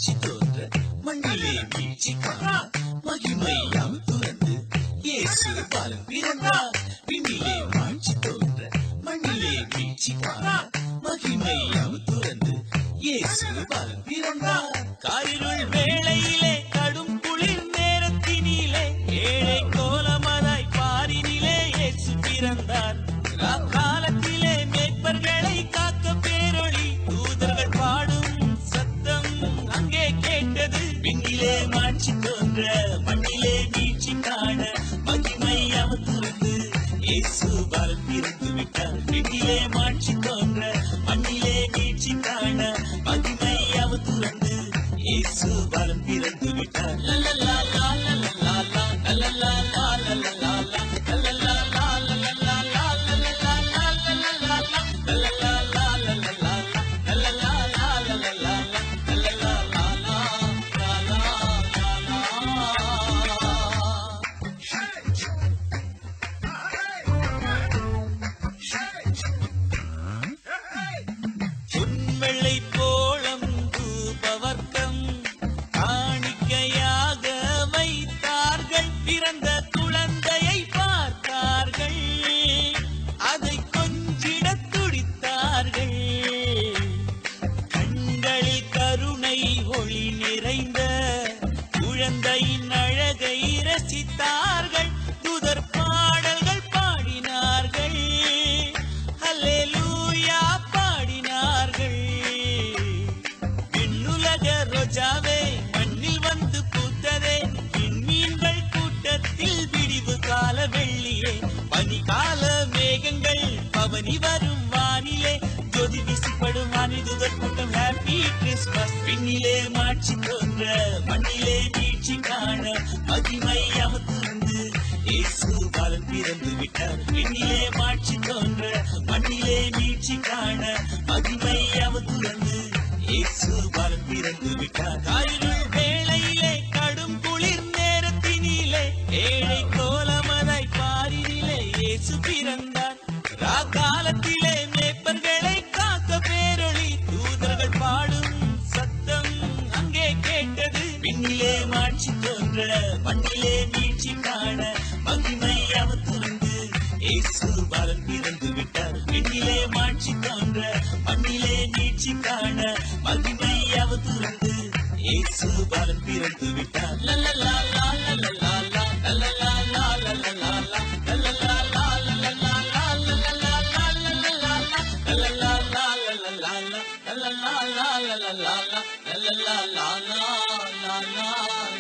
மாட்சி தோன்ற மண்ணிலே வீழ்ச்சி காண மகிமையாம் துறந்து இயேசு பாலன் பிறந்தார். விண்ணிலே மாட்சி தோன்ற மண்ணிலே வீழ்ச்சி காண மகிமையாம் துறந்து இயேசு பாலன் பிறந்தார். காரிருள் வேளையிலே கடும் குளிர் நேரத்தினிலே ஏழை கோலமதாய் பாரினிலே இயேசு பிறந்தார். காலத்திலே மேய்ப்பர்களை காக்க பேரொளி தூதர்கள் பாடும் சத்தம் அங்கே கேட்டது. விண்ணிலே மாட்சி தோன்ற மண்ணிலே வீழ்ச்சி காண மகிமை அவர் துறந்து இயேசு பாலன் பிறந்து விட்டார். விண்ணிலே மாட்சி தோன்ற மண்ணிலே வீழ்ச்சி காண மகிமை அவர் துறந்து இயேசு பாலன் பிறந்து விட்டார். லல்லலா லல்லலா லல்லலா லல்லலா வெள்ளை போளம் தூபவர்க்கம் காணிக்கையாக வைத்தார்கள். பிறந்த குழந்தையை பார்த்தார்கள், அதை கொஞ்சிட துடித்தார்கள். கண்களில் கருணை ஒளி நிறைந்த குழந்தையின் அழகை ரசித்தார்கள். தூதர் பாடல்கள் பாடினார்கள், அல்லேலூயா பாடினார்கள். விண்ணுலக ரோஜாவே மண்ணில் வந்து பூத்ததே, விண்மீன்கள் கூட்டத்தில் விடிவு கால வெள்ளியே. பனிகால மேகங்கள் பவனி வரும் வானிலே, ஜோதி வீசிப்படும் வானிதுதர் கூட்டம் ஹாப்பி கிறிஸ்மஸ். விண்ணிலே மாட்சி தோன்ற மண்ணிலே வீழ்ச்சி காண மகிமை அமர்ந்து இயேசு பாலன் பிறந்து விட்டார். விண்ணிலே மாட்சி தோன்ற மண்ணிலே வீழ்ச்சி காண மகிமை அமர்ந்து இயேசு பாலன் பிறந்து விட்டார். காரிருள் வேளையிலே கடும் குளிர் நேரத்தினிலே ஏழை கோலமதாய் பாரினிலே இயேசு பிறந்தார். காலத்திலே மேய்ப்பர்களை காக்க பேரொளி தூதர்கள் பாடும் சத்தம் அங்கே கேட்டது. விண்ணிலே மாட்சி தோன்ற மண்ணிலே வீழ்ச்சி காண மகிமை அவர் துறந்து இயேசு பாலன் பிறந்து விட்டார். விண்ணிலே மாட்சி தோன்ற மண்ணிலே வீழ்ச்சி காண மகிமை அவர் துறந்து இயேசு பாலன் பிறந்து விட்டார். லல்லலா லல்லலா லல்லலா லல்லலா la la la la la la la la la la la la